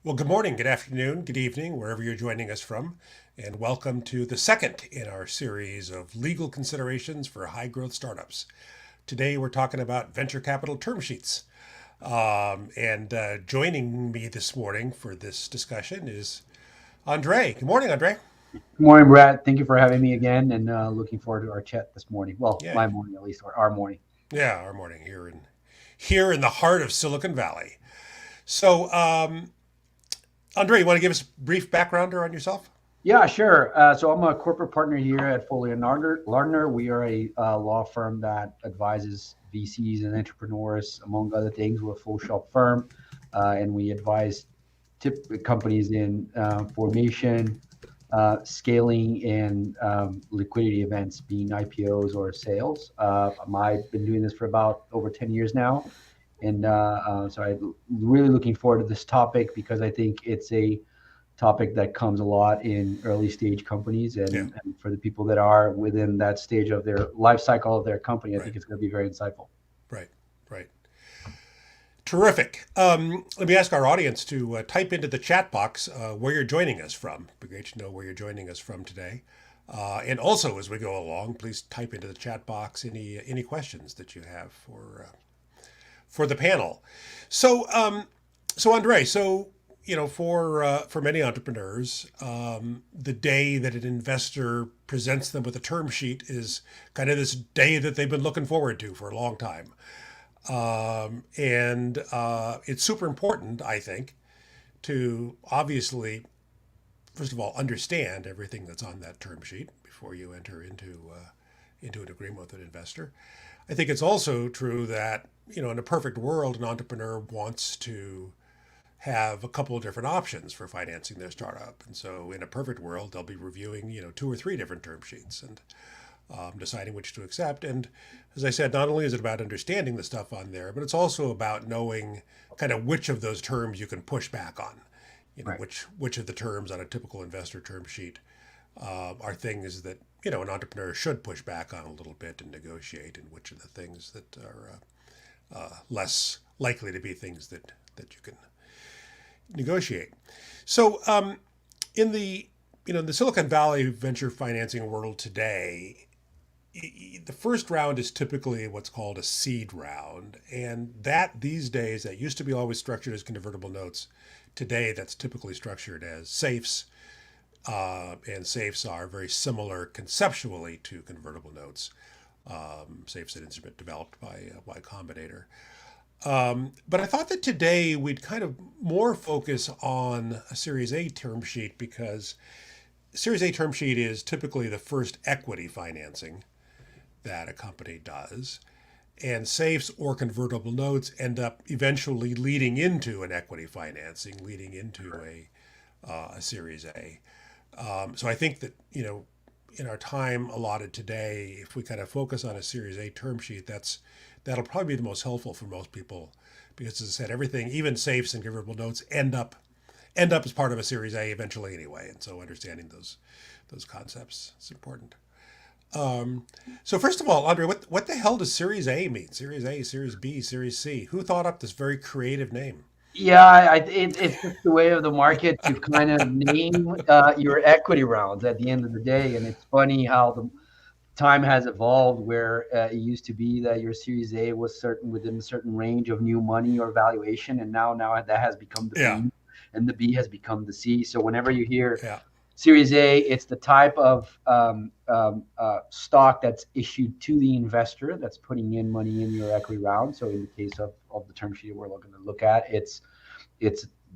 Well, good morning, good afternoon, good evening, wherever you're joining us from, and welcome to the second in our series of legal considerations for high growth startups. Today, we're talking about venture capital term sheets. And joining me this morning for this discussion is Andre. Good morning, Andre. Good morning, Brad. Thank you for having me again, and looking forward to our chat this morning. Well, Yeah, my morning at least, or our morning. yeah, our morning here in the heart of Silicon Valley. So, Andre, you want to give us a brief background on yourself? Yeah, sure. So I'm a corporate partner here at Foley and Lardner. We are a law firm that advises VCs and entrepreneurs, among other things. We're a full shop firm, and we advise companies in formation, scaling, and liquidity events, being IPOs or sales. I've been doing this for about over 10 years now. And so I'm really looking forward to this topic because I think it's a topic that comes a lot in early stage companies. Yeah, And for the people that are within that stage of their life cycle of their company, I right, think it's going to be very insightful. right, right. Terrific. Let me ask our audience to type into the chat box where you're joining us from. It'd be great to know where you're joining us from today. And also, as we go along, please type into the chat box any questions that you have for the panel. So, Andre, for many entrepreneurs, the day that an investor presents them with a term sheet is kind of this day that they've been looking forward to for a long time. And it's super important, I think, to obviously, first of all, understand everything that's on that term sheet before you enter into an agreement with an investor. I think it's also true that in a perfect world, an entrepreneur wants to have a couple of different options for financing their startup, and so in a perfect world, they'll be reviewing two or three different term sheets and deciding which to accept. And as I said, not only is it about understanding the stuff on there, but it's also about knowing kind of which of those terms you can push back on. Right. Which of the terms on a typical investor term sheet are things that an entrepreneur should push back on a little bit and negotiate, and which are the things that are less likely to be things that you can negotiate. So, in the the Silicon Valley venture financing world today, the first round is typically what's called a seed round, and that these days that used to be always structured as convertible notes. Today, that's typically structured as safes, and safes are very similar conceptually to convertible notes. Safes an instrument developed by Y Combinator. But I thought that today we'd kind of more focus on a Series A term sheet because Series A term sheet is typically the first equity financing that a company does. And safes or convertible notes end up eventually leading into an equity financing, leading into a Series A. So I think that, in our time allotted today, if we kind of focus on a Series A term sheet, that'll probably be the most helpful for most people, because as I said, everything, even safes and convertible notes, end up as part of a Series A eventually anyway, and so understanding those concepts is important. So first of all, Andre, what the hell does Series A mean? Series A, Series B, Series C. Who thought up this very creative name? Yeah, it's just the way of the market to kind of name your equity rounds at the end of the day. And it's funny how the time has evolved where it used to be that your Series A was certain within a certain range of new money or valuation, and now that has become the Yeah, B, and the B has become the C. So whenever you hear yeah, Series A, it's the type of stock that's issued to the investor that's putting in money in your equity round. So in the case of the term sheet we're looking to look at, it's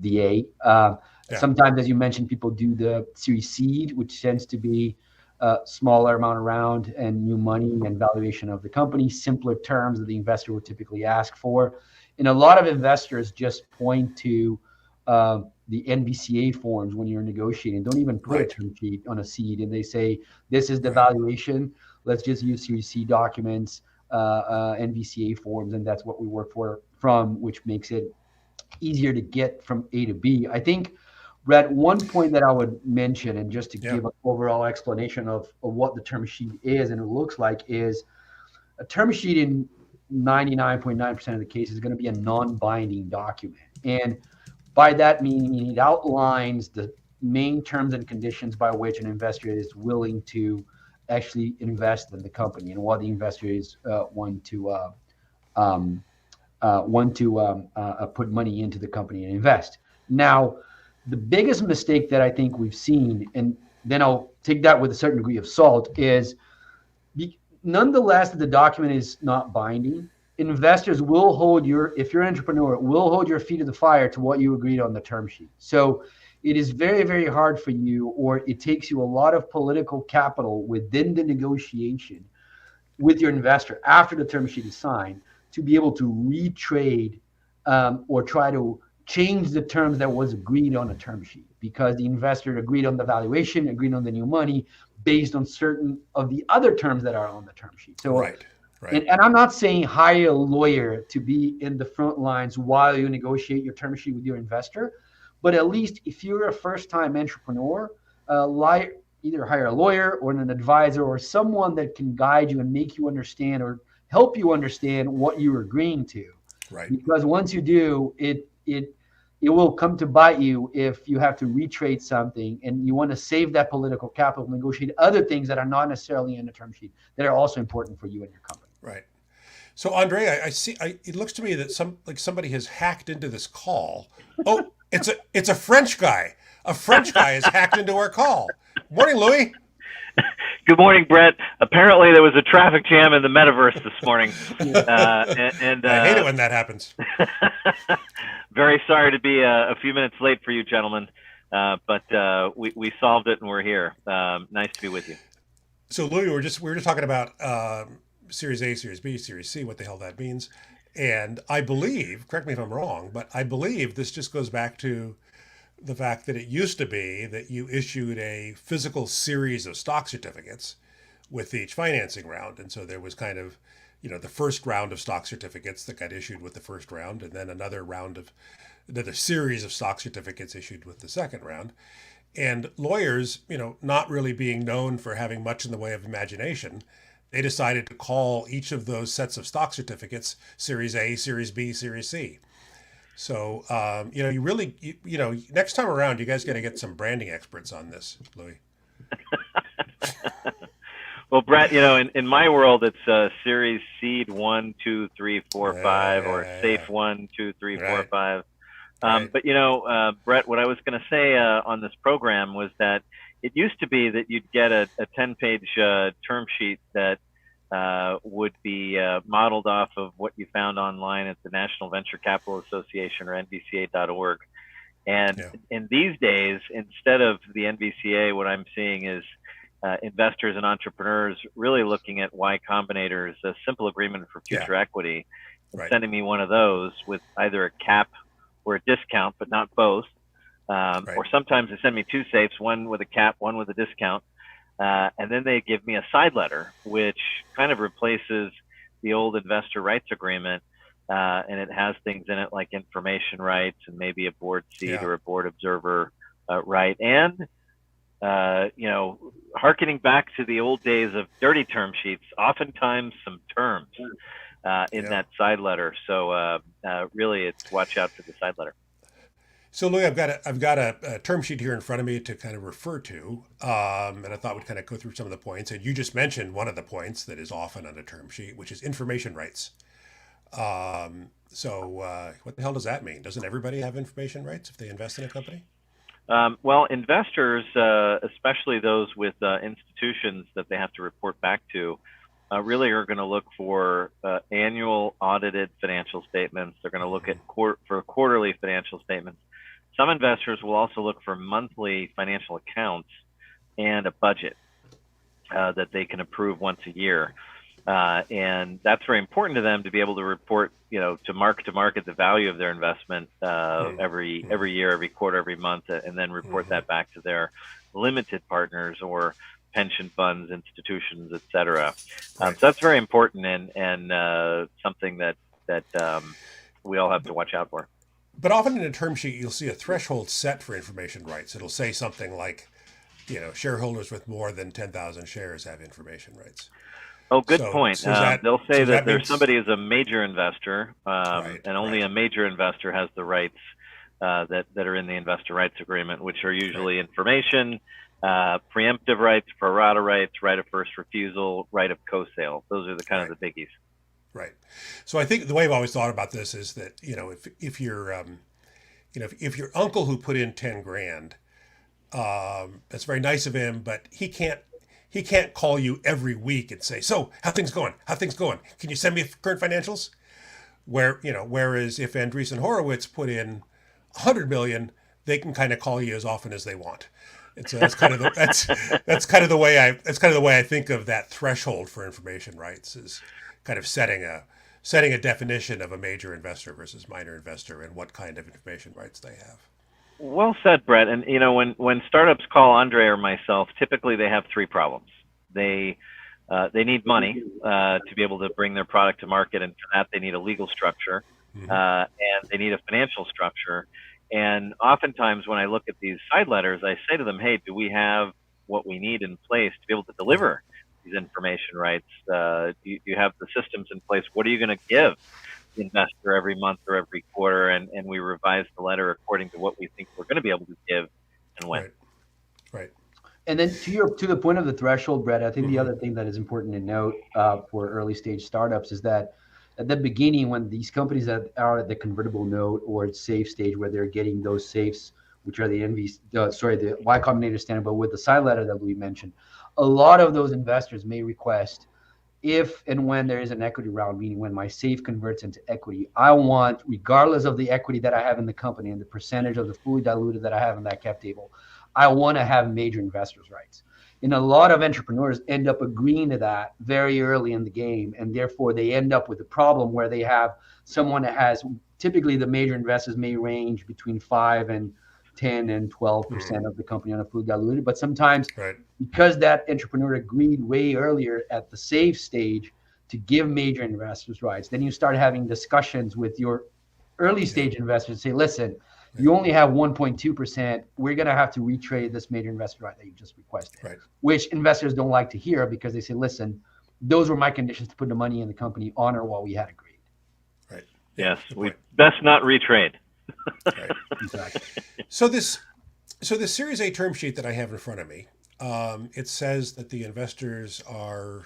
the A. yeah, Sometimes, as you mentioned, people do the Series Seed, which tends to be a smaller amount around and new money and valuation of the company, simpler terms that the investor would typically ask for. And a lot of investors just point to the NVCA forms when you're negotiating. Don't even put a right, term sheet on a seed, and they say this is the right. valuation. Let's just use Series C documents, NVCA forms, and that's what we work from, which makes it easier to get from A to B. I think, Brett, one point that I would mention, and just to Yeah, give an overall explanation of what the term sheet is and it looks like, is a term sheet in 99.9% of the cases is going to be a non-binding document. And By that meaning, it outlines the main terms and conditions by which an investor is willing to actually invest in the company and what the investor is um, put money into the company and invest. Now, the biggest mistake that I think we've seen, and then I'll take that with a certain degree of salt, is nonetheless the document is not binding. Investors will hold if you're an entrepreneur, will hold your feet to the fire to what you agreed on the term sheet. So it is very, very hard for you, or it takes you a lot of political capital within the negotiation with your investor after the term sheet is signed to be able to retrade or try to change the terms that was agreed on a term sheet, because the investor agreed on the valuation, agreed on the new money based on certain of the other terms that are on the term sheet. So, right. And I'm not saying hire a lawyer to be in the front lines while you negotiate your term sheet with your investor, but at least if you're a first-time entrepreneur, either hire a lawyer or an advisor or someone that can guide you and make you understand or help you understand what you're agreeing to. Right. Because once you do, it will come to bite you if you have to retrade something and you want to save that political capital, negotiate other things that are not necessarily in the term sheet that are also important for you and your company. Right. So Andre, I see. It looks to me that somebody has hacked into this call. Oh, it's a French guy. A French guy has hacked into our call. Morning, Louis. Good morning, Brett. Apparently, there was a traffic jam in the metaverse this morning, and I hate it when that happens. Very sorry to be a few minutes late for you, gentlemen, but we solved it and we're here. Nice to be with you. So, Louis, we were just talking about Series A, Series B, Series C, what the hell that means, and I believe, correct me if I'm wrong, but I believe this just goes back to the fact that it used to be that you issued a physical series of stock certificates with each financing round. And so there was kind of, the first round of stock certificates that got issued with the first round, and then another series of stock certificates issued with the second round. And lawyers, not really being known for having much in the way of imagination, they decided to call each of those sets of stock certificates Series A, Series B, Series C. So, you really, next time around, you guys got to get some branding experts on this, Louis. Well, Brett, in my world, it's Series Seed 1, 2, 3, 4, 5, or Safe 1, 2, 3, 4, 5. But, Brett, what I was going to say on this program was that it used to be that you'd get a 10-page term sheet that would be modeled off of what you found online at the National Venture Capital Association, or NVCA.org. And in these days, instead of the NVCA, what I'm seeing is investors and entrepreneurs really looking at Y Combinator's a simple agreement for future equity, and sending me one of those with either a cap or a discount, but not both. Or sometimes they send me two safes, one with a cap, one with a discount. And then they give me a side letter, which kind of replaces the old investor rights agreement. And it has things in it like information rights and maybe a board seat or a board observer right. And, hearkening back to the old days of dirty term sheets, oftentimes some terms in that side letter. So really, it's watch out for the side letter. So, Louis, I've got a term sheet here in front of me to kind of refer to, and I thought we'd kind of go through some of the points. And you just mentioned one of the points that is often on a term sheet, which is information rights. So, what the hell does that mean? Doesn't everybody have information rights if they invest in a company? Well, investors, especially those with institutions that they have to report back to, really are going to look for annual audited financial statements. They're going to look at for quarterly financial statements. Some investors will also look for monthly financial accounts and a budget that they can approve once a year. And that's very important to them to be able to report, to market the value of their investment every year, every quarter, every month, and then report that back to their limited partners or pension funds, institutions, et cetera. So that's very important and something that we all have to watch out for. But often in a term sheet, you'll see a threshold set for information rights. It'll say something like, shareholders with more than 10,000 shares have information rights. Oh, good point. They'll say that there's somebody who's a major investor, and only a major investor has the rights that are in the investor rights agreement, which are usually information, preemptive rights, pro-rata rights, right of first refusal, right of co-sale. Those are the kind of the biggies. Right. So I think the way I've always thought about this is that, if your uncle who put in 10 grand, that's very nice of him, but he can't call you every week and say, so how things going? How things going? Can you send me current financials? Whereas if Andreessen Horowitz put in 100 million, they can kind of call you as often as they want. And so that's kind of the way I think of that threshold for information rights, is kind of setting a definition of a major investor versus minor investor and what kind of information rights they have. Well said, Brett. And when startups call Andre or myself, typically they have three problems. They need money to be able to bring their product to market, and for that they need a legal structure, and they need a financial structure. And oftentimes when I look at these side letters, I say to them, hey, do we have what we need in place to be able to deliver these information rights? Do you have the systems in place? What are you going to give the investor every month or every quarter? And we revise the letter according to what we think we're going to be able to give and when. Right. And then to the point of the threshold, Brett, I think the other thing that is important to note for early stage startups is that at the beginning, when these companies that are at the convertible note or at safe stage, where they're getting those safes, which are the Y Combinator standard, but with the side letter that we mentioned, a lot of those investors may request, if and when there is an equity round, meaning when my safe converts into equity, I want, regardless of the equity that I have in the company and the percentage of the fully diluted that I have in that cap table, I want to have major investors' rights. And a lot of entrepreneurs end up agreeing to that very early in the game, and therefore they end up with a problem where they have someone that has, typically the major investors may range between 5 and 10 and 12% of the company on a fully diluted, but sometimes because that entrepreneur agreed way earlier at the safe stage to give major investors rights, then you start having discussions with your early stage investors, say, listen, you only have 1.2%. We're going to have to retrade this major investor right that you just requested, which investors don't like to hear, because they say, listen, those were my conditions to put the money in the company, honor what we had agreed. Right. Yes, we best not retrade. Right. Exactly. So this Series A term sheet that I have in front of me, it says that the investors are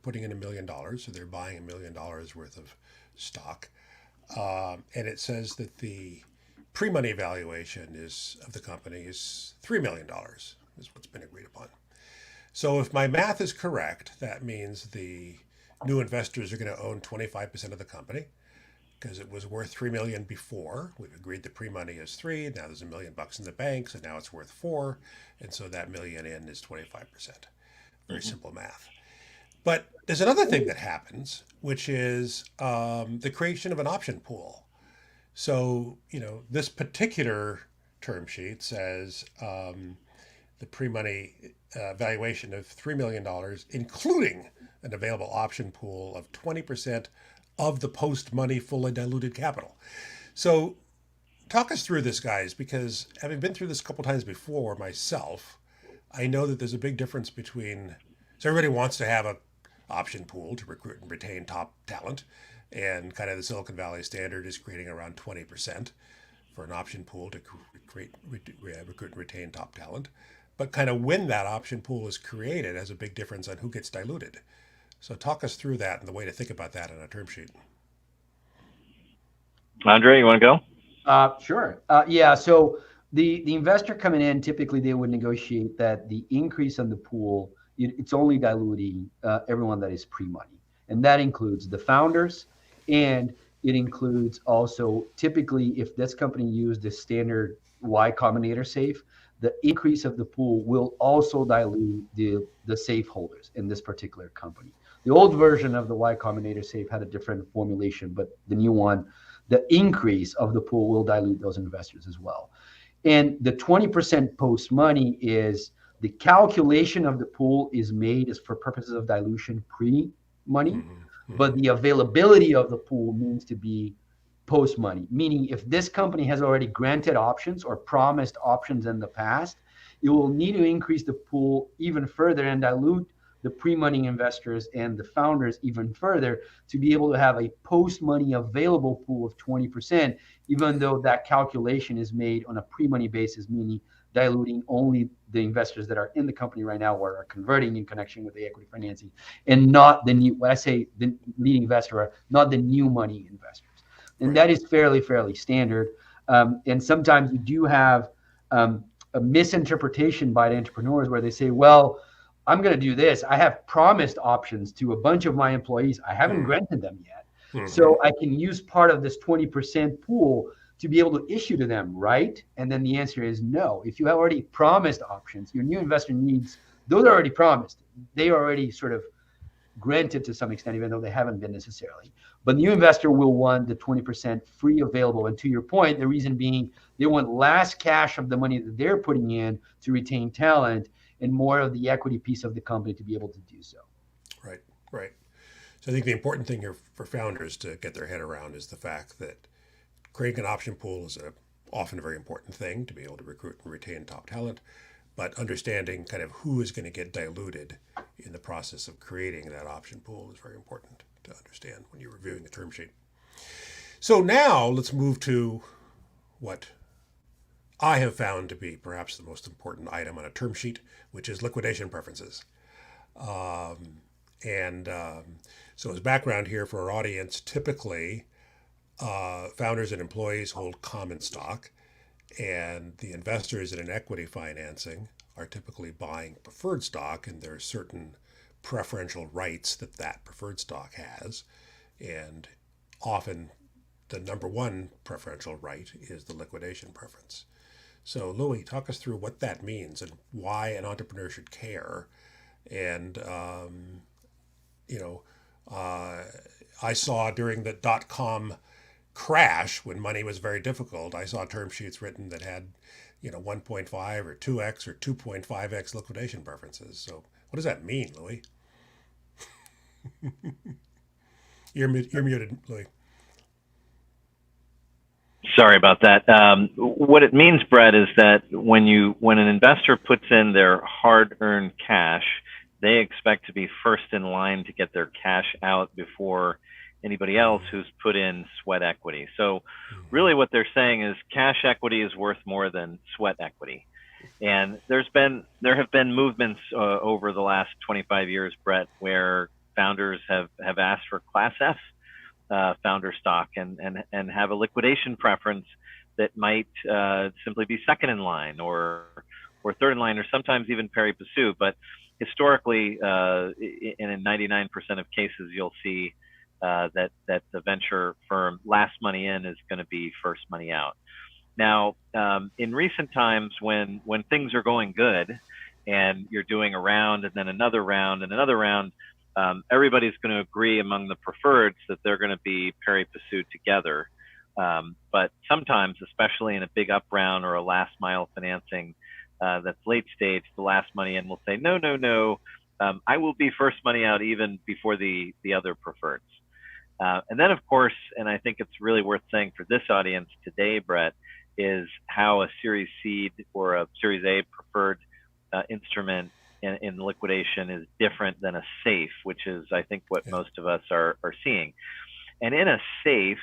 putting in $1 million, so they're buying $1 million worth of stock, and it says that the pre-money valuation of the company is $3 million, is what's been agreed upon. So if my math is correct, that means the new investors are going to own 25% of the company, because it was worth $3 million before. We've agreed the pre-money is $3 million. Now there's $1 million in the bank, so now it's worth $4 million, and so that $1 million in is 25%. Very simple math. But there's another thing that happens, which is the creation of an option pool. So, this particular term sheet says the pre-money valuation of $3 million, including an available option pool of 20% of the post-money fully diluted capital. So talk us through this, guys, because having been through this a couple times before myself, I know that there's a big difference between, so everybody wants to have a option pool to recruit and retain top talent, and kind of the Silicon Valley standard is creating around 20% for an option pool to recruit and retain top talent. But kind of when that option pool is created has a big difference on who gets diluted. So talk us through that and the way to think about that in a term sheet. Andre, you want to go? Sure. Yeah. So the investor coming in, typically they would negotiate that the increase on the pool, it's only diluting everyone that is pre-money. And that includes the founders, and it includes also, typically, if this company used the standard Y Combinator safe, the increase of the pool will also dilute the safe holders in this particular company. The old version of the Y Combinator safe had a different formulation, but the new one, the increase of the pool will dilute those investors as well. And the 20% post money is the calculation of the pool is made as for purposes of dilution pre-money, but the availability of the pool means to be post money, meaning if this company has already granted options or promised options in the past, it will need to increase the pool even further and dilute the pre-money investors and the founders even further to be able to have a post-money available pool of 20%, even though that calculation is made on a pre-money basis, meaning diluting only the investors that are in the company right now or are converting in connection with the equity financing, and not the new, when I say the lead investor, not the new money investors. And that is fairly standard. And sometimes you do have a misinterpretation by the entrepreneurs where they say, well, I'm going to do this. I have promised options to a bunch of my employees. I haven't granted them yet. So I can use part of this 20% pool to be able to issue to them, right? And then the answer is no. If you have already promised options, your new investor needs, those are already promised. They are already sort of granted to some extent, even though they haven't been necessarily. But new investor will want the 20% free available. And to your point, the reason being they want less cash of the money that they're putting in to retain talent and more of the equity piece of the company to be able to do so. Right. So I think the important thing here for founders to get their head around is the fact that creating an option pool is often a very important thing to be able to recruit and retain top talent, but understanding kind of who is going to get diluted in the process of creating that option pool is very important to understand when you're reviewing the term sheet. So now let's move to what I have found to be perhaps the most important item on a term sheet, which is liquidation preferences. So as background here for our audience, typically founders and employees hold common stock, and the investors in an equity financing are typically buying preferred stock, and there are certain preferential rights that that preferred stock has. And often the number one preferential right is the liquidation preference. So Louis, talk us through what that means and why an entrepreneur should care. And, I saw during the dot-com crash when money was very difficult, I saw term sheets written that had, 1.5 or 2x or 2.5x liquidation preferences. So what does that mean, Louis? You're muted, Louis. Sorry about that. What it means, Brett, is that when an investor puts in their hard-earned cash, they expect to be first in line to get their cash out before anybody else who's put in sweat equity. So really what they're saying is cash equity is worth more than sweat equity. And there have been movements over the last 25 years, Brett, where founders have asked for Class F founder stock and have a liquidation preference that might simply be second in line or third in line, or sometimes even pari passu. But historically, and in 99% of cases, you'll see that the venture firm last money in is going to be first money out. Now, in recent times, when things are going good and you're doing a round and then another round and another round, everybody's going to agree among the preferreds that they're going to be pari passu together. But sometimes, especially in a big up round or a last mile financing that's late stage, the last money in will say, no, I will be first money out even before the other preferreds. And then, of course, and I think it's really worth saying for this audience today, Brett, is how a Series Seed or a Series A preferred instrument in liquidation is different than a SAFE, which is, I think, what most of us are seeing. And in a SAFE,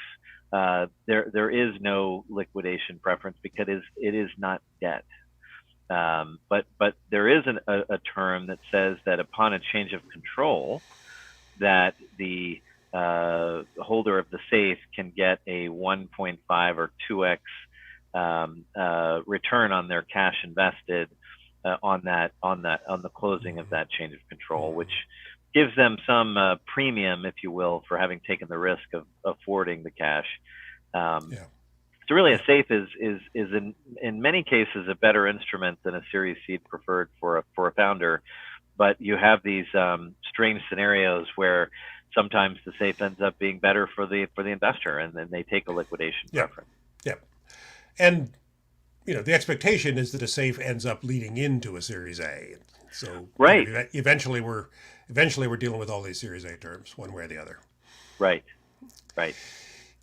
there is no liquidation preference because it is not debt. But there is a term that says that upon a change of control, that the holder of the SAFE can get a 1.5 or 2x return on their cash invested on the closing of that change of control, which gives them some premium, if you will, for having taken the risk of affording the cash. So really, a SAFE is in many cases a better instrument than a Series Seed preferred for a founder. But you have these strange scenarios where sometimes the SAFE ends up being better for the investor, and then they take a liquidation preference. Yeah, and the expectation is that a SAFE ends up leading into a Series A. So right, eventually we're dealing with all these Series A terms, one way or the other. Right.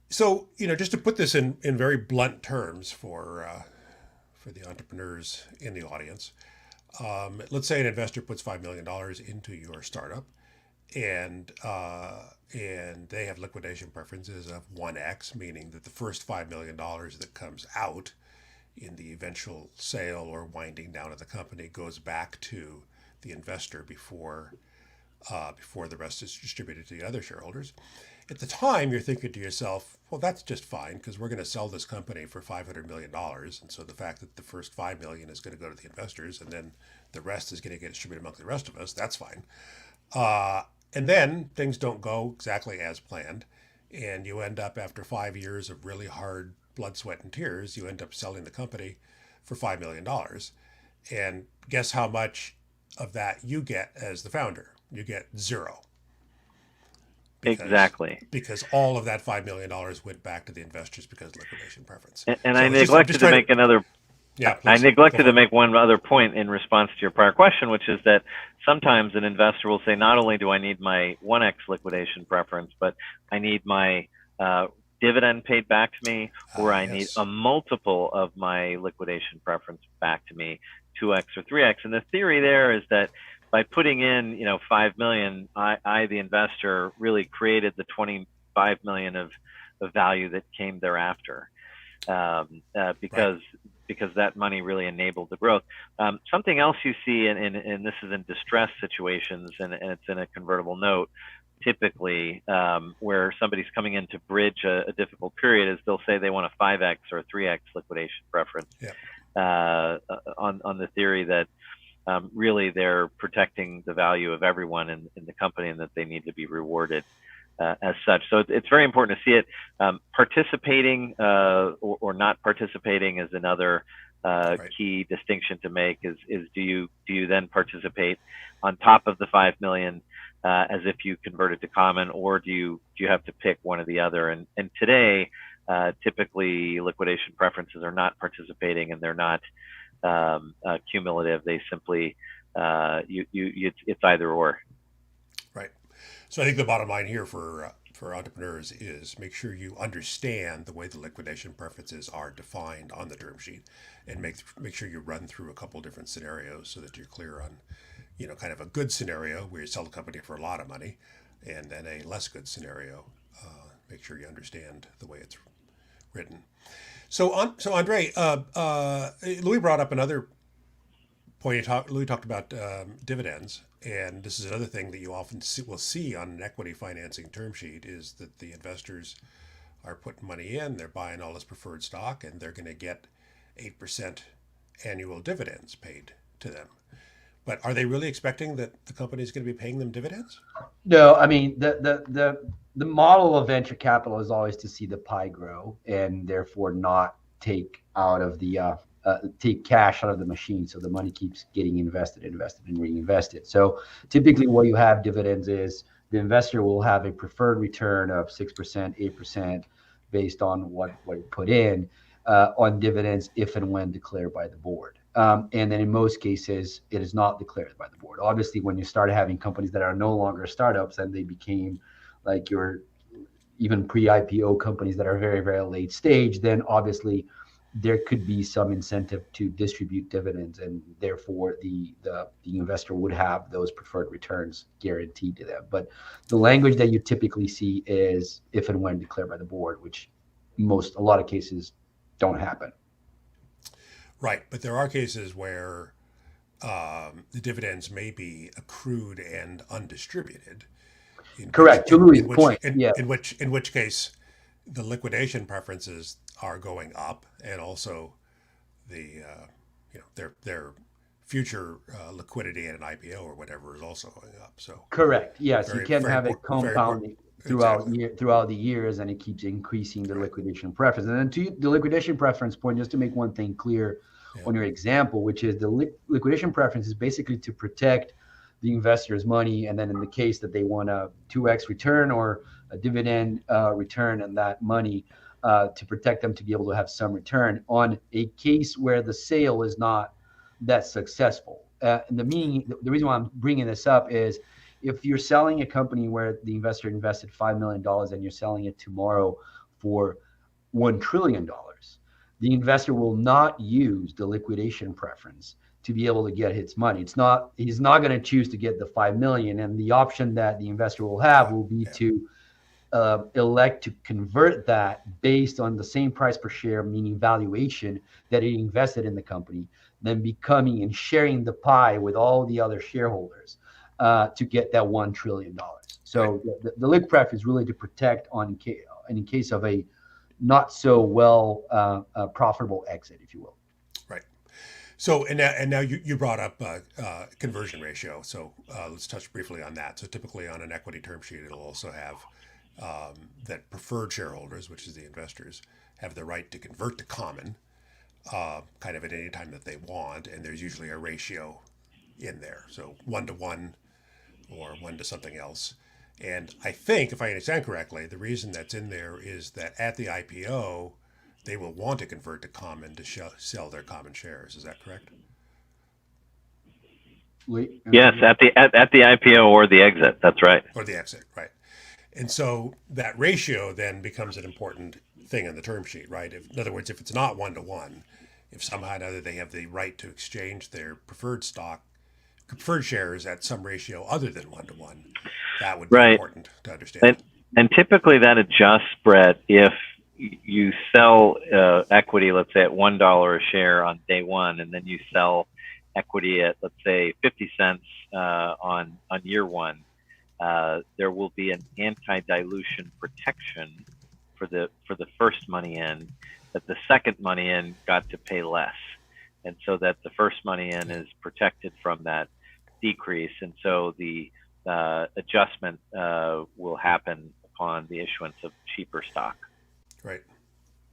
So just to put this in very blunt terms for the entrepreneurs in the audience, let's say an investor puts $5 million into your startup, and they have liquidation preferences of 1x, meaning that the first $5 million that comes out in the eventual sale or winding down of the company goes back to the investor before the rest is distributed to the other shareholders. At the time, you're thinking to yourself, well, that's just fine because we're going to sell this company for $500 million. And so the fact that the first $5 million is going to go to the investors and then the rest is going to get distributed among the rest of us, that's fine. And then things don't go exactly as planned. And you end up, after 5 years of really hard blood, sweat, and tears, you end up selling the company for $5 million. And guess how much of that you get as the founder? You get zero. Because all of that $5 million went back to the investors because of liquidation preference. And I neglected to make another. Yeah, I neglected to make one other point in response to your prior question, which is that sometimes an investor will say, not only do I need my 1x liquidation preference, but I need my dividend paid back to me, or I need a multiple of my liquidation preference back to me, 2x or 3x. And the theory there is that by putting in, $5 million, I, the investor, really created the $25 million of value that came thereafter, because that money really enabled the growth. Something else you see, and this is in distress situations, and it's in a convertible note, typically, where somebody's coming in to bridge a difficult period, is they'll say they want a 5x or a 3x liquidation preference, on the theory that really they're protecting the value of everyone in the company, and that they need to be rewarded as such. So it's very important to see it. Participating or not participating is another key distinction to make. Is do you then participate on top of the 5 million as if you converted to common, or do you have to pick one or the other? And today, typically liquidation preferences are not participating, and they're not cumulative. They simply it's either or. Right. So I think the bottom line here for entrepreneurs is make sure you understand the way the liquidation preferences are defined on the term sheet, and make sure you run through a couple different scenarios so that you're clear on, kind of a good scenario where you sell the company for a lot of money, and then a less good scenario. Make sure you understand the way it's written. So Andre, Louis brought up another point. Louis talked about dividends, and this is another thing that you often will see on an equity financing term sheet, is that the investors are putting money in, they're buying all this preferred stock, and they're going to get 8% annual dividends paid to them. But are they really expecting that the company is going to be paying them dividends? No, I mean, the model of venture capital is always to see the pie grow, and therefore not take cash out of the machine. So the money keeps getting invested and reinvested. So typically what you have dividends is the investor will have a preferred return of 6%, 8% based on what you put in on dividends if and when declared by the board. And then in most cases, it is not declared by the board. Obviously, when you start having companies that are no longer startups and they became like your even pre-IPO companies that are very, very late stage, then obviously there could be some incentive to distribute dividends, and therefore the investor would have those preferred returns guaranteed to them. But the language that you typically see is if and when declared by the board, which a lot of cases don't happen. Right, but there are cases where the dividends may be accrued and undistributed. Correct. To Louis' point, in which case, the liquidation preferences are going up, and also the their future liquidity at an IPO or whatever is also going up. So correct. Yes, you can have it compounding throughout the years, and it keeps increasing the liquidation preference. And then to the liquidation preference point, just to make one thing clear on your example, which is the liquidation preference is basically to protect the investor's money, and then in the case that they want a 2x return or a dividend return on that money, to protect them to be able to have some return on a case where the sale is not that successful. And the reason why I'm bringing this up is if you're selling a company where the investor invested $5 million and you're selling it tomorrow for $1 trillion, the investor will not use the liquidation preference to be able to get his money. He's not going to choose to get the 5 million, and the option that the investor will have will be to elect to convert that based on the same price per share, meaning valuation, that he invested in the company, then becoming and sharing the pie with all the other shareholders to get that $1 trillion. So the liq pref is really to protect in case of a not so well profitable exit, if you will. Right. So, and now you brought up conversion ratio. So let's touch briefly on that. So typically on an equity term sheet, it'll also have that preferred shareholders, which is the investors, have the right to convert to common kind of at any time that they want. And there's usually a ratio in there. So 1-to-1 or 1 to something else. And I think, if I understand correctly, the reason that's in there is that at the IPO, they will want to convert to common to sell their common shares. Is that correct? Yes, at the IPO or the exit. That's right. Or the exit, right. And so that ratio then becomes an important thing in the term sheet, right? In other words, if it's not 1-to-1, if somehow or another they have the right to exchange their preferred shares at some ratio other than 1-to-1, that would be important to understand. And typically that adjusts, Brett, if you sell equity, let's say at $1 a share on day one, and then you sell equity at, let's say, 50 cents on year one. There will be an anti-dilution protection for the first money in, that the second money in got to pay less, and so that the first money in is protected from that decrease, and so the adjustment will happen upon the issuance of cheaper stock. Right.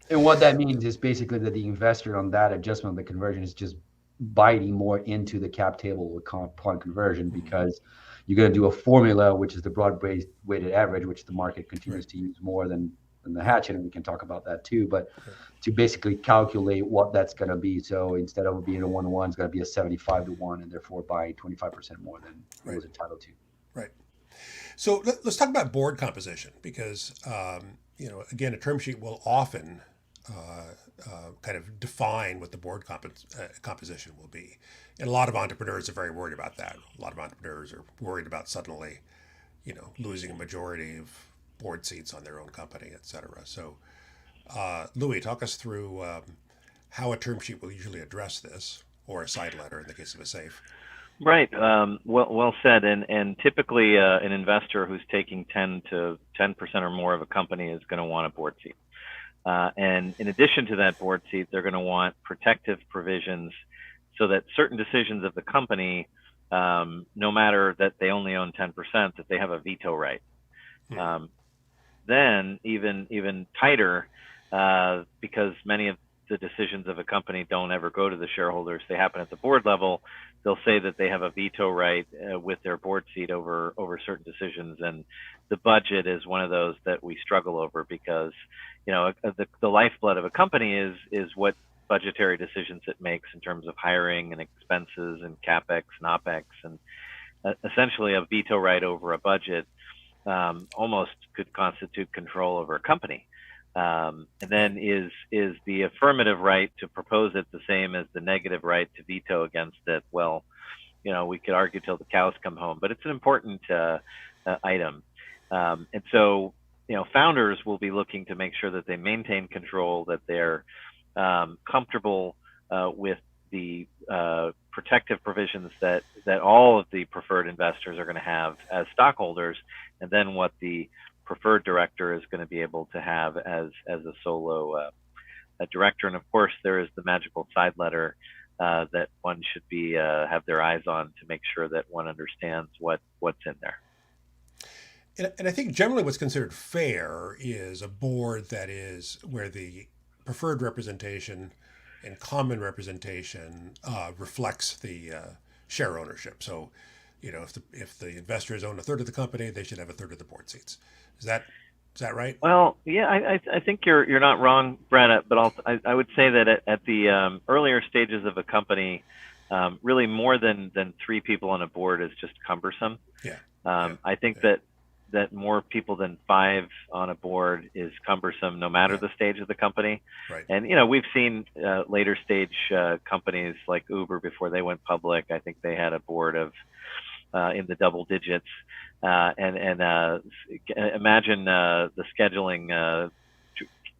And what that means is basically that the investor on that adjustment of the conversion is just biting more into the cap table upon conversion, because you're going to do a formula, which is the broad-based weighted average, which the market continues to use more than the hatchet, and we can talk about that too, but to basically calculate what that's going to be. So instead of being a 1-to-1, it's going to be a 75-to-1, and therefore buy 25% more than it was entitled to. Right. So let's talk about board composition, because again, a term sheet will often kind of define what the board composition will be. And a lot of entrepreneurs are very worried about that. A lot of entrepreneurs are worried about suddenly, losing a majority of board seats on their own company, et cetera. So, Louis, talk us through how a term sheet will usually address this, or a side letter in the case of a SAFE. Right. Well said. And typically, an investor who's taking 10% or more of a company is going to want a board seat. And in addition to that board seat, they're going to want protective provisions so that certain decisions of the company, no matter that they only own 10%, that they have a veto right. Then even tighter, because many of the decisions of a company don't ever go to the shareholders, they happen at the board level. They'll say that they have a veto right with their board seat over certain decisions, and the budget is one of those that we struggle over, because the lifeblood of a company is what budgetary decisions it makes in terms of hiring and expenses and capex and opex, and essentially a veto right over a budget almost could constitute control over a company. And then is the affirmative right to propose it the same as the negative right to veto against it? Well, we could argue till the cows come home, but it's an important item. And so, founders will be looking to make sure that they maintain control, that they're comfortable with the protective provisions that all of the preferred investors are going to have as stockholders, and then what the preferred director is going to be able to have as a solo director. And of course, there is the magical side letter that one should be have their eyes on to make sure that one understands what's in there. And I think generally what's considered fair is a board that is where the preferred representation and common representation reflects the share ownership. So, if the investors own a third of the company, they should have a third of the board seats. Is that right? Well, yeah, I think you're not wrong, Brett. But I would say that at the earlier stages of a company, really more than 3 people on a board is just cumbersome. Yeah. I think that that more people than 5 on a board is cumbersome, no matter the stage of the company. Right. And we've seen later stage companies like Uber before they went public. I think they had a board of in the double digits. And imagine the scheduling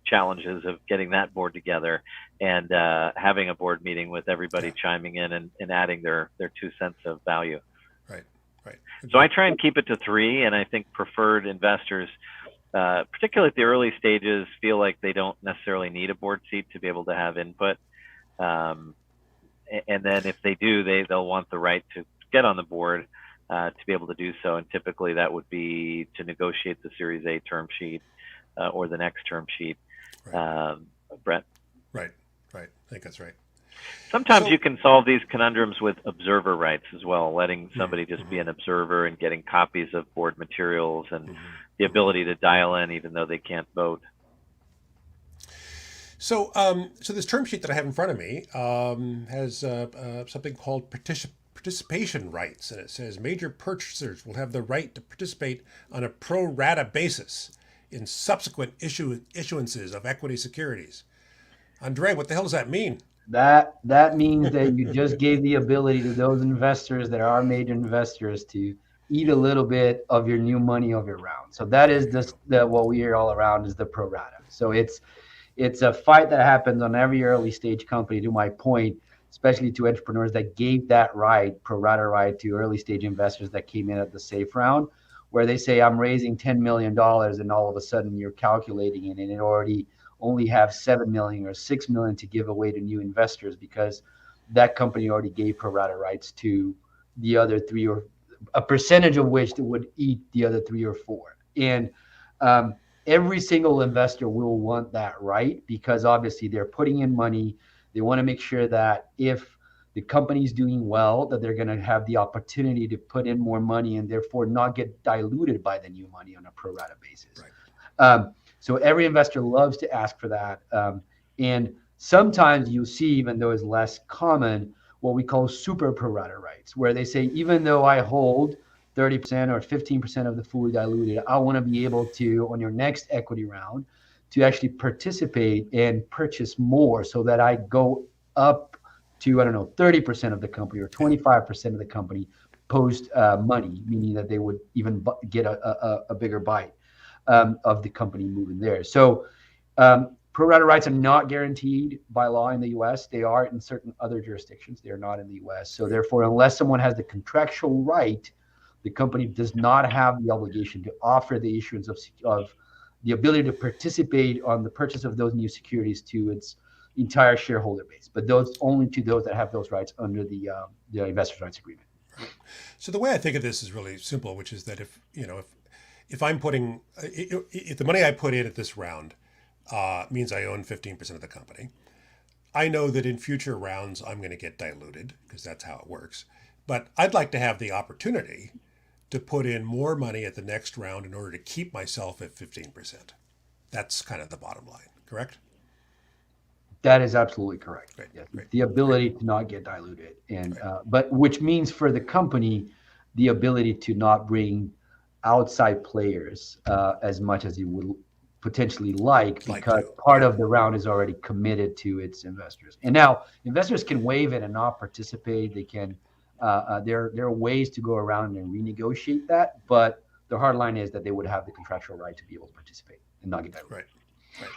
challenges of getting that board together and having a board meeting with everybody chiming in and adding their 2 cents of value. Right. So I try and keep it to 3, and I think preferred investors, particularly at the early stages, feel like they don't necessarily need a board seat to be able to have input. And then if they do, they'll want the right to get on the board to be able to do so. And typically that would be to negotiate the Series A term sheet or the next term sheet. Brett. Right. I think that's right. Sometimes you can solve these conundrums with observer rights as well, letting somebody just be an observer and getting copies of board materials and the ability to dial in even though they can't vote. So, so this term sheet that I have in front of me has something called participation rights, and it says major purchasers will have the right to participate on a pro-rata basis in subsequent issuances of equity securities. Andre, what the hell does that mean? That means that you just gave the ability to those investors that are major investors to eat a little bit of your new money of your round. So that is what we hear all around is the pro rata. So it's a fight that happens on every early stage company, to my point, especially to entrepreneurs that gave that right, pro rata right, to early stage investors that came in at the safe round, where they say, I'm raising $10 million, and all of a sudden you're calculating it and it already only have 7 million or 6 million to give away to new investors because that company already gave pro rata rights to the other 3, or a percentage of which would eat the other 3 or 4. And every single investor will want that right because obviously they're putting in money. They want to make sure that if the company's doing well, that they're going to have the opportunity to put in more money and therefore not get diluted by the new money on a pro rata basis. Right. So every investor loves to ask for that. And sometimes you see, even though it's less common, what we call super pro rata rights, where they say, even though I hold 30% or 15% of the fully diluted, I want to be able to, on your next equity round, to actually participate and purchase more so that I go up to, 30% of the company or 25% of the company post money, meaning that they would even get a bigger bite of the company moving there. So pro rata rights are not guaranteed by law in the U.S. They are in certain other jurisdictions. They are not in the U.S. So therefore, unless someone has the contractual right, the company does not have the obligation to offer the issuance of the ability to participate on the purchase of those new securities to its entire shareholder base, but only to those that have those rights under the investors' rights agreement. So the way I think of this is really simple, which is that if I'm putting, if the money I put in at this round means I own 15% of the company, I know that in future rounds I'm going to get diluted because that's how it works. But I'd like to have the opportunity to put in more money at the next round in order to keep myself at 15%. That's kind of the bottom line, correct? That is absolutely correct. Right, yes. right. The ability to not get diluted, and but which means for the company, the ability to not bring outside players as much as you would potentially like because part of the round is already committed to its investors. And now investors can waive it and not participate. They can. There are ways to go around and renegotiate that, but the hard line is that they would have the contractual right to be able to participate and not get diluted. Right.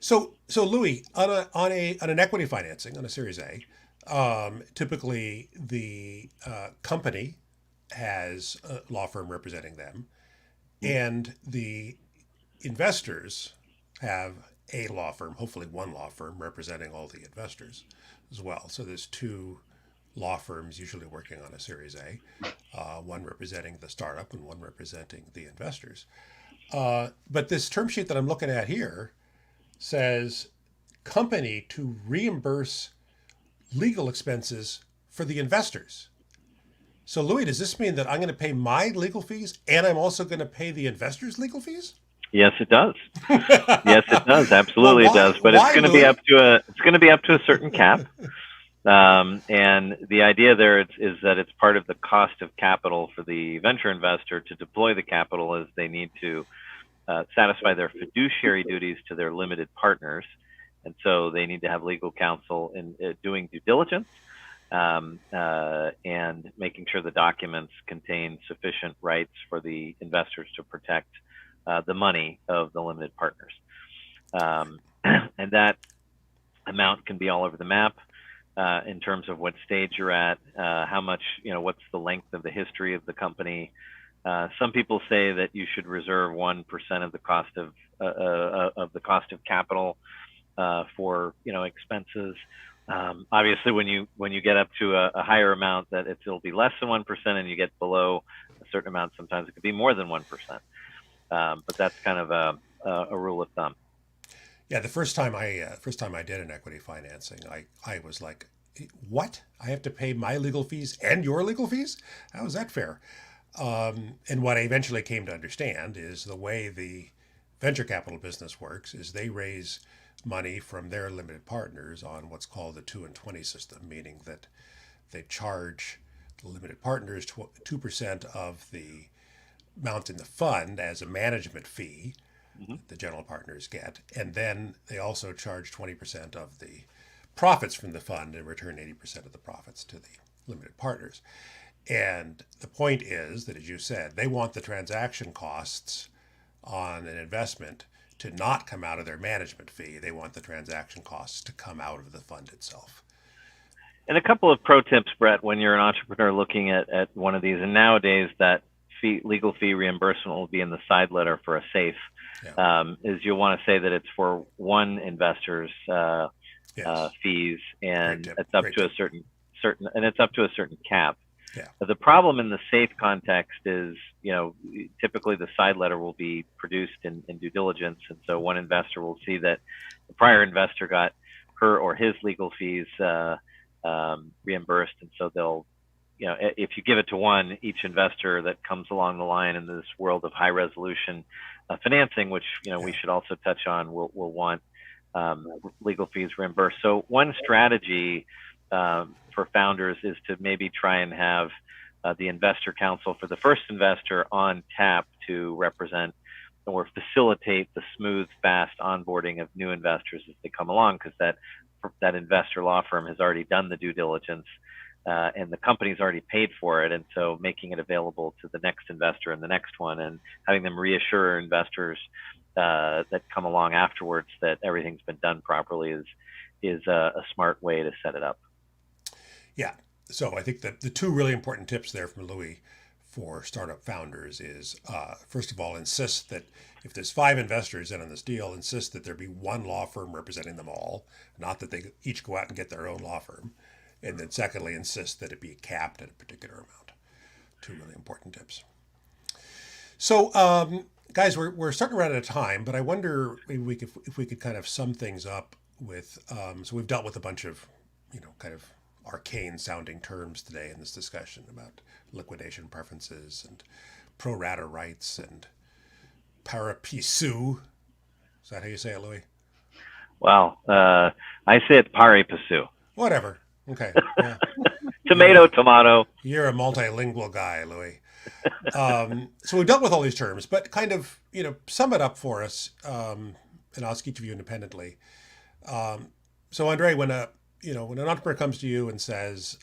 So Louis, on an equity financing on a Series A, typically the company has a law firm representing them, and the investors have a law firm, hopefully one law firm representing all the investors as well. So there's 2 law firms usually working on a Series A, one representing the startup and one representing the investors. But this term sheet that I'm looking at here says company to reimburse legal expenses for the investors. So Louis, does this mean that I'm going to pay my legal fees and I'm also going to pay the investors' legal fees? Yes, it does. Yes, it does. Absolutely, it does. But it's going to be up to a certain cap. And the idea there is that it's part of the cost of capital for the venture investor to deploy the capital, as they need to satisfy their fiduciary duties to their limited partners. And so they need to have legal counsel in doing due diligence and making sure the documents contain sufficient rights for the investors to protect the money of the limited partners. And that amount can be all over the map in terms of what stage you're at, how much, what's the length of the history of the company. Some people say that you should reserve 1% of the cost of capital for expenses. Obviously, when you get up to a higher amount, that it'll be less than 1%, and you get below a certain amount, sometimes it could be more than 1%. But that's kind of a rule of thumb. Yeah, the first time I did an equity financing, I was like, what? I have to pay my legal fees and your legal fees? How is that fair? And what I eventually came to understand is the way the venture capital business works is they raise money from their limited partners on what's called the 2 and 20 system, meaning that they charge the limited partners 2% of the amount in the fund as a management fee the general partners get, and then they also charge 20% of the profits from the fund and return 80% of the profits to the limited partners. And the point is that, as you said, they want the transaction costs on an investment to not come out of their management fee. They want the transaction costs to come out of the fund itself. And a couple of pro tips, Brett, when you're an entrepreneur looking at one of these, and nowadays that legal fee reimbursement will be in the side letter for a SAFE, is you'll want to say that it's for one investor's fees, and it's up to a certain and it's up to a certain cap. Yeah. But the problem in the SAFE context is, typically the side letter will be produced in due diligence, and so one investor will see that the prior investor got her or his legal fees reimbursed, and so they'll, if you give it to one, each investor that comes along the line in this world of high resolution financing, which we should also touch on, will want legal fees reimbursed. So one strategy for founders is to maybe try and have the investor counsel for the first investor on tap to represent or facilitate the smooth, fast onboarding of new investors as they come along, because that investor law firm has already done the due diligence and the company's already paid for it. And so making it available to the next investor and the next one, and having them reassure investors that come along afterwards that everything's been done properly is a smart way to set it up. Yeah. So I think that the two really important tips there from Louis for startup founders is, first of all, insist that if there's 5 investors in on this deal, insist that there be one law firm representing them all, not that they each go out and get their own law firm. And then secondly, insist that it be capped at a particular amount. Two really important tips. So, guys, we're starting to run out of time, but I wonder maybe if we could kind of sum things up with, so we've dealt with a bunch of, kind of arcane sounding terms today in this discussion about liquidation preferences and pro-rata rights and pari passu. Is that how you say it, Louis? Well, I say it pari passu. Whatever. Okay. Yeah. Tomato. You're a multilingual guy, Louis. So we've dealt with all these terms, but kind of, sum it up for us, and I'll ask each of you independently. So Andre, when an entrepreneur comes to you and says,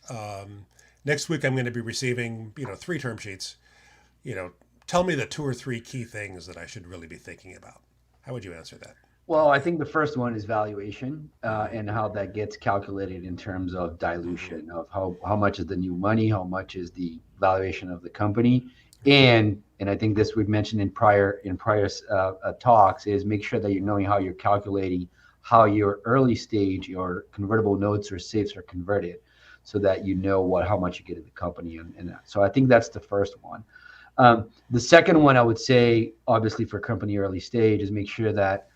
next week I'm going to be receiving, 3 term sheets, tell me the 2 or 3 key things that I should really be thinking about. How would you answer that? Well, I think the first one is valuation and how that gets calculated in terms of dilution of how much is the new money, how much is the valuation of the company, and I think this we've mentioned in prior talks is make sure that you're knowing how you're calculating how your early stage, your convertible notes or safes are converted, so that you know how much you get in the company and that. So I think that's the first one. The second one I would say, obviously for company early stage, is make sure that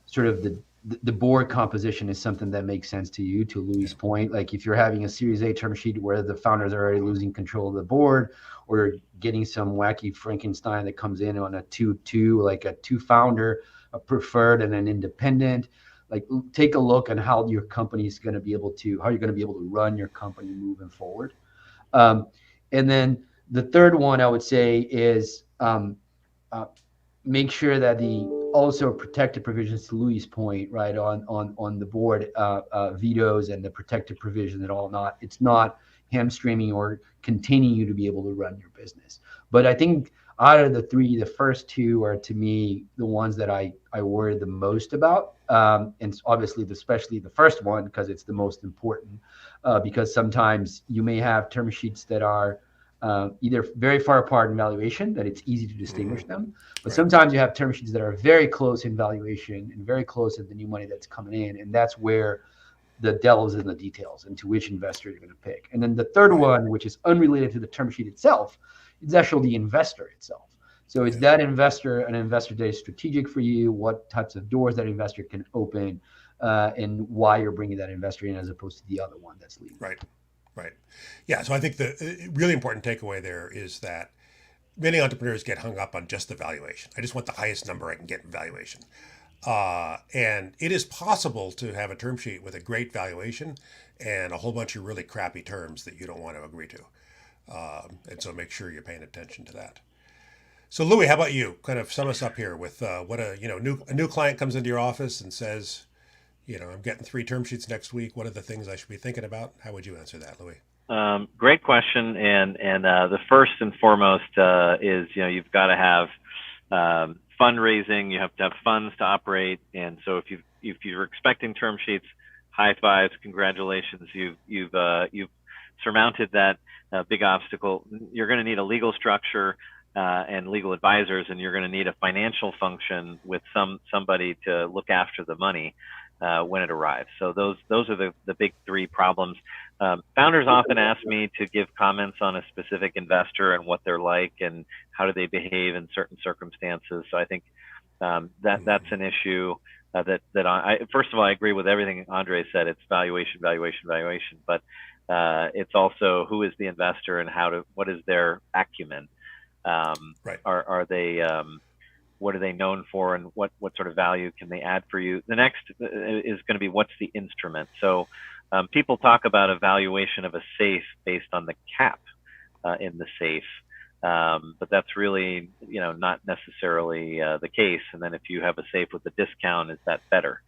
sort of the board composition is something that makes sense to you, to Louis' point. Like if you're having a Series A term sheet where the founders are already losing control of the board, or getting some wacky Frankenstein that comes in on a 2-2, like a 2 founder, a preferred and an independent, like take a look on how your company is going to be able to, how you're going to be able to run your company moving forward. And then the third one I would say is make sure that the also protective provisions, to Louis' point, right, on the board vetoes and the protective provision and all, not, it's not hamstringing or containing you to be able to run your business. But I think out of the three, the first two are, to me, the ones that I worry the most about. And obviously, especially the first one, because it's the most important, because sometimes you may have term sheets that are either very far apart in valuation, that it's easy to distinguish them. But Right. sometimes you have term sheets that are very close in valuation and very close in the new money that's coming in. And that's where the devil's in the details into which investor you're going to pick. And then the third Right. one, which is unrelated to the term sheet itself, is actually the investor itself. So is that investor an investor that is strategic for you? What types of doors that investor can open, and why you're bringing that investor in as opposed to the other one that's leaving? Right. Right. Yeah. So I think the really important takeaway there is that many entrepreneurs get hung up on just the valuation. I just want the highest number I can get in valuation. And it is possible to have a term sheet with a great valuation and a whole bunch of really crappy terms that you don't want to agree to. And so make sure you're paying attention to that. So Louis, how about you? Kind of sum us up here with what a new client comes into your office and says, I'm getting 3 term sheets next week. What are the things I should be thinking about? How would you answer that, Louis? Great question. And the first and foremost is, you've got to have fundraising. You have to have funds to operate. And so if you're expecting term sheets, high fives, congratulations. You've surmounted that big obstacle. You're going to need a legal structure and legal advisors, and you're going to need a financial function with somebody to look after the money when it arrives. So those are the big 3 problems. Founders often ask me to give comments on a specific investor and what they're like and how do they behave in certain circumstances. So I think that's an issue that first of all, I agree with everything Andre said. It's valuation, but it's also who is the investor and what is their acumen. Right. Are they what are they known for, and what sort of value can they add for you? The next is going to be, what's the instrument? So people talk about a valuation of a safe based on the cap in the safe, but that's really not necessarily the case. And then if you have a safe with a discount, is that better?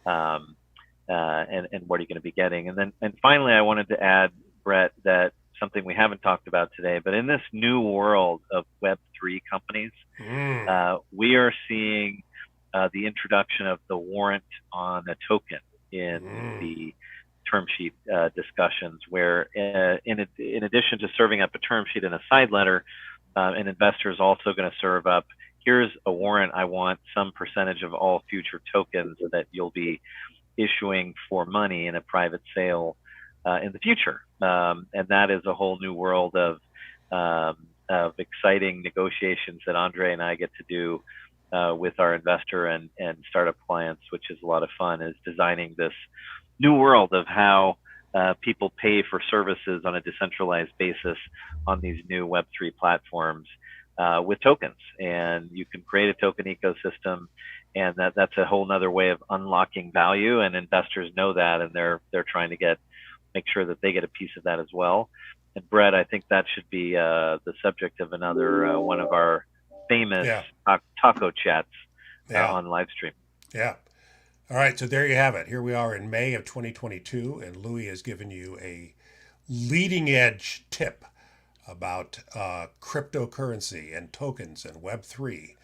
And what are you going to be getting? And finally, I wanted to add, Brett, that something we haven't talked about today, but in this new world of Web3 companies, we are seeing the introduction of the warrant on a token in the term sheet discussions, where in addition to serving up a term sheet and a side letter, an investor is also going to serve up, here's a warrant. I want some percentage of all future tokens that you'll be issuing for money in a private sale in the future. And that is a whole new world of exciting negotiations that Andre and I get to do with our investor and startup clients, which is a lot of fun, is designing this new world of how people pay for services on a decentralized basis on these new Web3 platforms with tokens. And you can create a token ecosystem, and that's a whole nother way of unlocking value. And investors know that, and they're trying to make sure that they get a piece of that as well. And Brett, I think that should be the subject of another one of our famous taco chats on live stream. Yeah. All right. So there you have it. Here we are in May of 2022, and Louis has given you a leading edge tip about cryptocurrency and tokens and Web3.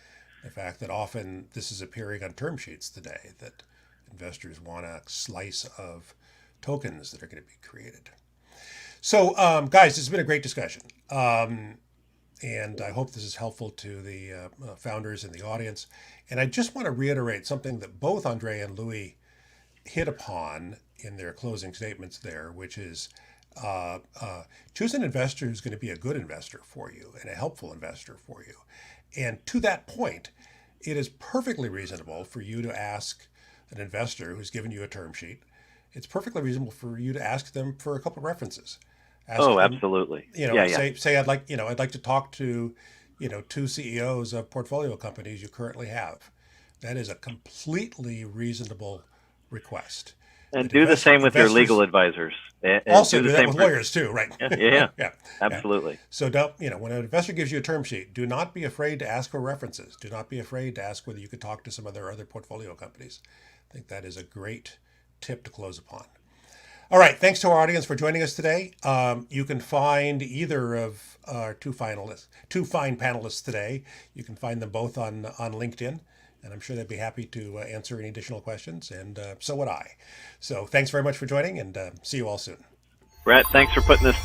The fact that often this is appearing on term sheets today, that investors want a slice of tokens that are going to be created. So, guys, this has been a great discussion. And I hope this is helpful to the founders in the audience. And I just want to reiterate something that both Andre and Louis hit upon in their closing statements there, which is choose an investor who's going to be a good investor for you and a helpful investor for you. And to that point, it is perfectly reasonable for you to ask an investor who's given you a term sheet. It's perfectly reasonable for you to ask them for a couple of references. Absolutely. Say I'd like to talk to, 2 CEOs of portfolio companies you currently have. That is a completely reasonable request. And do the same with your legal advisors. And also do that with lawyers too, right? Yeah, yeah, absolutely. Yeah. So don't, when an investor gives you a term sheet, do not be afraid to ask for references. Do not be afraid to ask whether you could talk to some of their other portfolio companies. I think that is a great tip to close upon. All right, thanks to our audience for joining us today. You can find either of our two fine panelists today. You can find them both on LinkedIn. And I'm sure they'd be happy to answer any additional questions, and so would I. So thanks very much for joining, and see you all soon. Brett, thanks for putting this